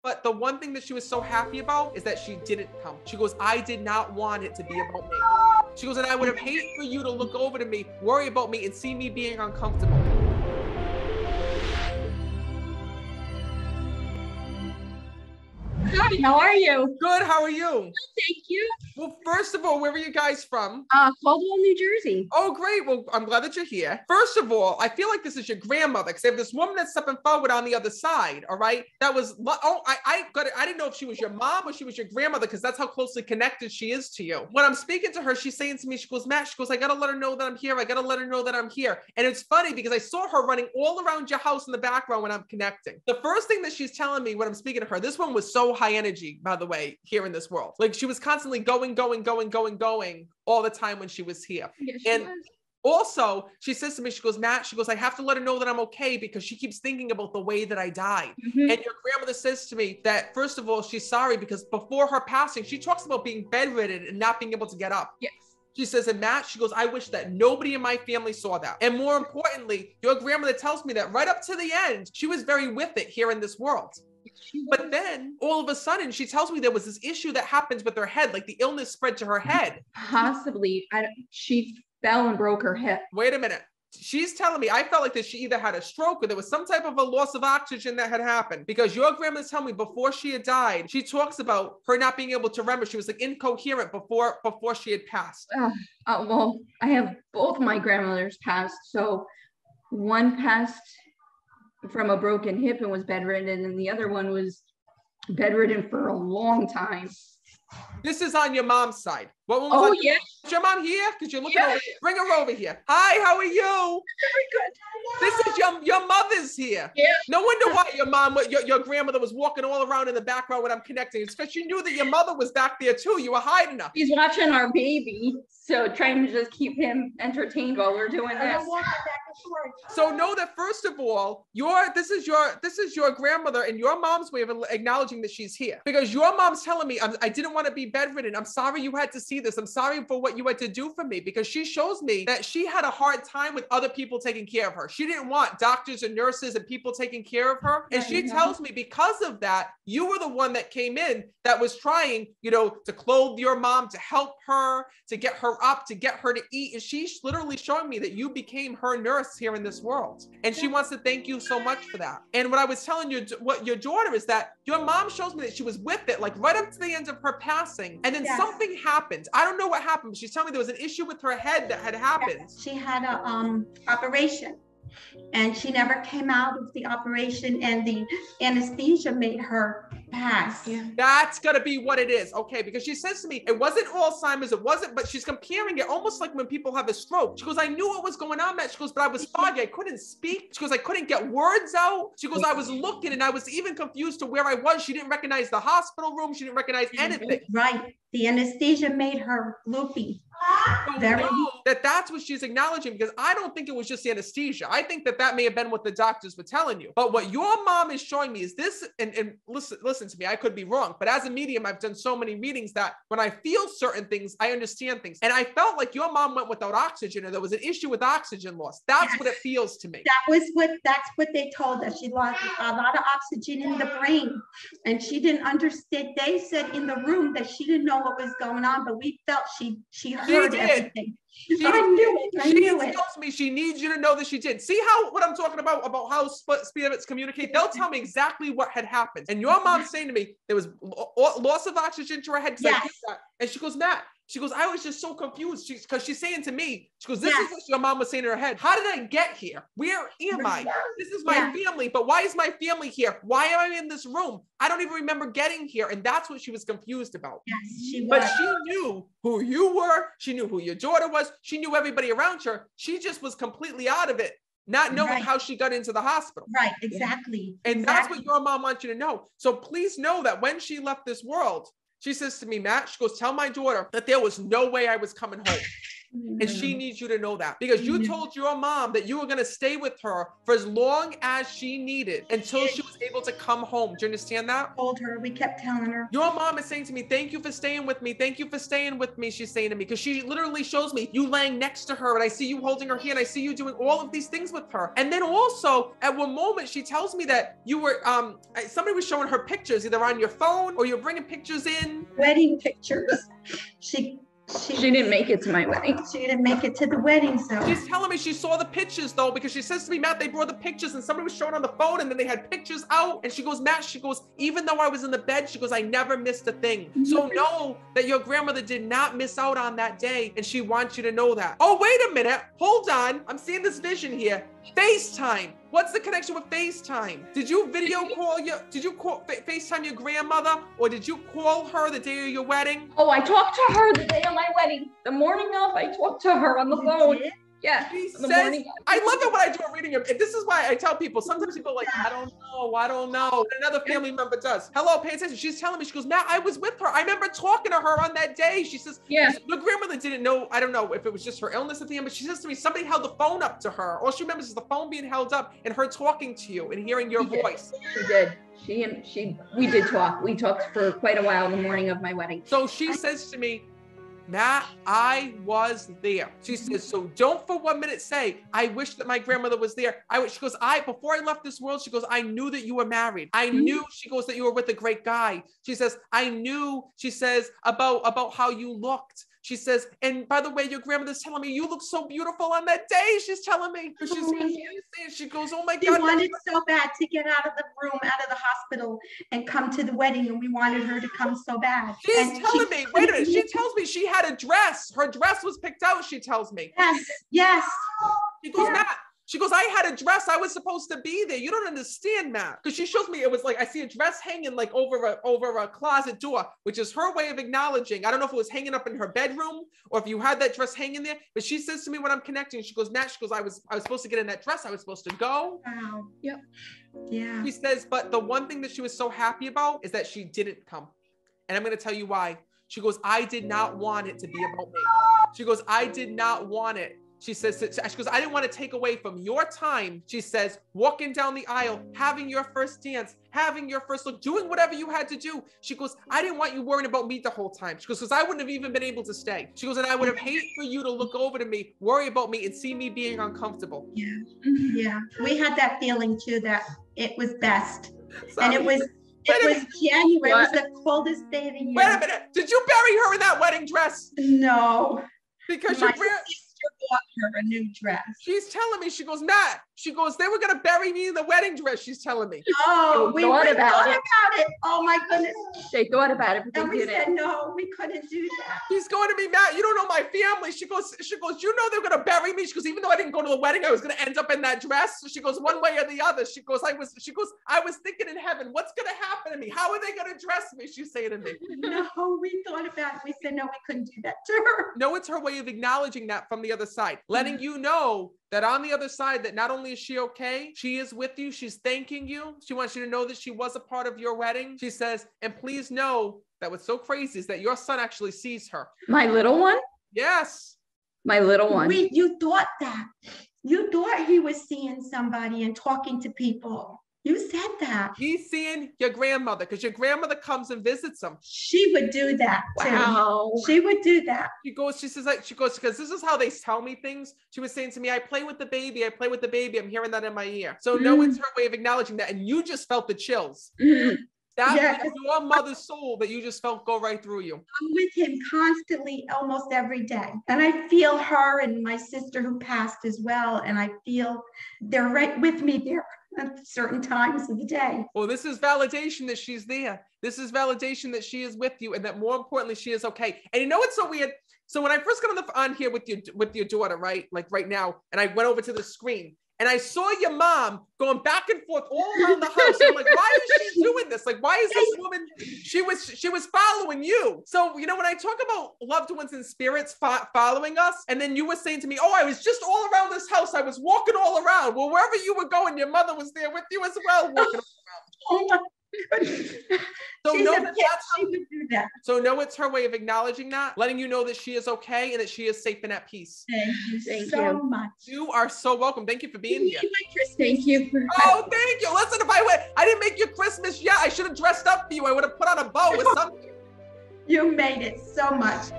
But the one thing that she was so happy about is that she didn't come. She goes, I did not want it to be about me. She goes, and I would have hated for you to look over to me, worry about me, and see me being uncomfortable. Hi, how are you? Good, how are you? Good, thank you. Well, first of all, where are you guys from? Caldwell, New Jersey. Oh, great. Well, I'm glad that you're here. First of all, I feel like this is your grandmother because I have this woman that's stepping forward on the other side. All right. That was, oh, I got it. I didn't know if she was your mom or she was your grandmother because that's how closely connected she is to you. When I'm speaking to her, she's saying to me, she goes, Matt, she goes, I got to let her know that I'm here. I got to let her know that I'm here. And it's funny because I saw her running all around your house in the background when I'm connecting. The first thing that she's telling me when I'm speaking to her, this one was so high energy, by the way, here in this world. Like she was constantly going all the time when she was here. Yes, and also she says to me, she goes, Matt, she goes, I have to let her know that I'm okay because she keeps thinking about the way that I died. Mm-hmm. And your grandmother says to me that, first of all, she's sorry because before her passing, she talks about being bedridden and not being able to get up. Yes. She says, and Matt, she goes, I wish that nobody in my family saw that. And more importantly, your grandmother tells me that right up to the end, she was very with it here in this world. But then all of a sudden she tells me there was this issue that happens with her head, like the illness spread to her head. Possibly. She fell and broke her hip. Wait a minute. She's telling me, I felt like that she either had a stroke or there was some type of a loss of oxygen that had happened because your grandmother's telling me before she had died, she talks about her not being able to remember. She was like incoherent before she had passed. Well, I have both my grandmothers passed. So one passed from a broken hip and was bedridden, and the other one was bedridden for a long time. This is on your mom's side. What one was yeah. Is your mom here? Because you're looking over here. Bring her over here. Hi, how are you? Very good. This is your mother's here. Yeah. No wonder why your mom, your grandmother was walking all around in the background when I'm connecting. It's because she knew that your mother was back there too. You were hiding her. He's watching our baby, so trying to just keep him entertained while we're doing this. So know that first of all, this is your grandmother and your mom's way of acknowledging that she's here. Because your mom's telling me, I didn't want to be bedridden. I'm sorry you had to see this. I'm sorry for what you had to do for me, because she shows me that she had a hard time with other people taking care of her. She didn't want doctors and nurses and people taking care of her. And she tells me because of that, you were the one that came in that was trying, to clothe your mom, to help her, to get her up, to get her to eat. And she's literally showing me that you became her nurse here in this world. And she wants to thank you so much for that. And what I was telling you, what your daughter is that your mom shows me that she was with it, like right up to the end of her passing. And then something happened. I don't know what happened, but she's telling me there was an issue with her head that had happened. She had a operation and she never came out of the operation, and the anesthesia made her pass. That's gonna be what it is. Okay, because she says to me, it wasn't Alzheimer's, it wasn't, but she's comparing it almost like when people have a stroke. She goes, I knew what was going on, Matt. She goes, but I was foggy, I couldn't speak. She goes, I couldn't get words out. She goes, I was looking and I was even confused to where I was. She didn't recognize the hospital room. She didn't recognize anything. Right. The anesthesia made her loopy. That's what she's acknowledging, because I don't think it was just anesthesia. I think that may have been what the doctors were telling you. But what your mom is showing me is this, and listen to me, I could be wrong, but as a medium, I've done so many readings that when I feel certain things, I understand things. And I felt like your mom went without oxygen, or there was an issue with oxygen loss. That's what it feels to me. That's what they told us. She lost a lot of oxygen in the brain, and she didn't understand. They said in the room that she didn't know what was going on, but we felt she heard everything. I knew it. Tells me she needs you to know that she did. See what I'm talking about how spirits communicate? They'll tell me exactly what had happened. And your mom's saying to me, there was loss of oxygen to her head. And she goes, Matt, she goes, I was just so confused because she's saying to me, she goes, this is what your mom was saying in her head. How did I get here? Where am I? This is my family, but why is my family here? Why am I in this room? I don't even remember getting here. And that's what she was confused about. Yes, she was. But she knew who you were. She knew who your daughter was. She knew everybody around her. She just was completely out of it, not knowing how she got into the hospital. Right, exactly. And that's what your mom wants you to know. So please know that when she left this world, she says to me, Matt, she goes, tell my daughter that there was no way I was coming home. And she needs you to know that because you told your mom that you were going to stay with her for as long as she needed until she was able to come home. Do you understand that? Told her, we kept telling her. Your mom is saying to me, thank you for staying with me. Thank you for staying with me. She's saying to me, because she literally shows me you laying next to her and I see you holding her hand. I see you doing all of these things with her. And then also at one moment, she tells me that you were, somebody was showing her pictures either on your phone or you're bringing pictures in. Wedding pictures. She didn't make it to my wedding. She didn't make it to the wedding, so. She's telling me she saw the pictures though, because she says to me, Matt, they brought the pictures and somebody was showing on the phone and then they had pictures out. And she goes, Matt, she goes, even though I was in the bed, she goes, I never missed a thing. So know that your grandmother did not miss out on that day. And she wants you to know that. Oh, wait a minute. Hold on. I'm seeing this vision here. FaceTime. What's the connection with FaceTime? Did you video call FaceTime your grandmother or did you call her the day of your wedding? Oh, I talked to her the day of my wedding. The morning of, I talked to her on the phone. Yeah, morning. I love it when I do a reading. This is why I tell people, sometimes people are like, I don't know. Another family member does. Hello, pay attention. She's telling me, she goes, Matt, I was with her. I remember talking to her on that day. She says, your grandmother didn't know, I don't know if it was just her illness at the end, but she says to me, somebody held the phone up to her. All she remembers is the phone being held up and her talking to you and hearing your voice. She did. We did talk. We talked for quite a while the morning of my wedding. So she says to me, Matt, I was there. She says, so don't for 1 minute say, I wish that my grandmother was there. She goes, before I left this world, she goes, I knew that you were married. I knew, she goes, that you were with a great guy. She says, I knew, she says, about how you looked. She says, and by the way, your grandmother's telling me you look so beautiful on that day. She's telling me. She goes, oh my God. She wanted so bad to get out of the room, out of the hospital and come to the wedding. And we wanted her to come so bad. She's telling me, wait a minute. She tells me she had a dress. Her dress was picked out, she tells me. Yes. She goes, Matt. She goes, I had a dress. I was supposed to be there. You don't understand, Matt. Because she shows me, it was like, I see a dress hanging like over a closet door, which is her way of acknowledging. I don't know if it was hanging up in her bedroom or if you had that dress hanging there, but she says to me when I'm connecting, she goes, Matt, she goes, I was supposed to get in that dress. I was supposed to go. Wow. Yep. Yeah. She says, but the one thing that she was so happy about is that she didn't come. And I'm going to tell you why. She goes, I did not want it to be about me. She goes, I did not want it. She says, she goes, I didn't want to take away from your time. She says, walking down the aisle, having your first dance, having your first look, doing whatever you had to do. She goes, I didn't want you worrying about me the whole time. She goes, because I wouldn't have even been able to stay. She goes, and I would have hated for you to look over to me, worry about me and see me being uncomfortable. Yeah. Yeah. We had that feeling too, that it was best. Sorry. And it was January. What? It was the coldest day of the year. Wait a minute. Did you bury her in that wedding dress? No. Because my sister bought her a new dress. She's telling me, she goes, Matt, she goes, they were going to bury me in the wedding dress. She's telling me. Oh, we thought about it. Oh my goodness. They thought about it, but and we said, no, we couldn't do that. She's going to me, Matt, you don't know my family. She goes, you know, they're going to bury me. She goes, even though I didn't go to the wedding, I was going to end up in that dress. So she goes, one way or the other. She goes, I was thinking in heaven, what's going to happen to me? How are they going to dress me? She's saying to me. No, we thought about it. We said, no, we couldn't do that to her. No, it's her way of acknowledging that from the other side, letting you know that on the other side, that not only is she okay, she is with you. She's thanking you. She wants you to know that she was a part of your wedding. She says, and please know that what's so crazy is that your son actually sees her. My little one? Yes. My little one. You thought that. You thought he was seeing somebody and talking to people. You said that. He's seeing your grandmother because your grandmother comes and visits him. She would do that too. Wow. She would do that. She says, because this is how they tell me things. She was saying to me, I play with the baby. I play with the baby. I'm hearing that in my ear. So no, it's her way of acknowledging that. And you just felt the chills. That was your mother's soul that you just felt go right through you. I'm with him constantly, almost every day. And I feel her and my sister who passed as well. And I feel they're right with me there at certain times of the day. Well, this is validation that she's there. This is validation that she is with you and that more importantly, she is okay. And you know what's so weird? So when I first got on here with your daughter, right? Like right now, and I went over to the screen, and I saw your mom going back and forth all around the house. I'm like, why is she doing this? Like, why is this woman? She was following you. So, you know, when I talk about loved ones and spirits following us, and then you were saying to me, oh, I was just all around this house. I was walking all around. Well, wherever you were going, your mother was there with you as well, walking around. Oh my goodness. So She's know a that kid. that's She would do that. so know it's her way of acknowledging that, letting you know that she is okay and that she is safe and at peace. Thank you Thank so you. much. You are so welcome. Thank you for being here. Thank you for Oh, thank you. Listen, if I didn't make you Christmas yet, I should have dressed up for you. I would have put on a bow or something. You made it so much.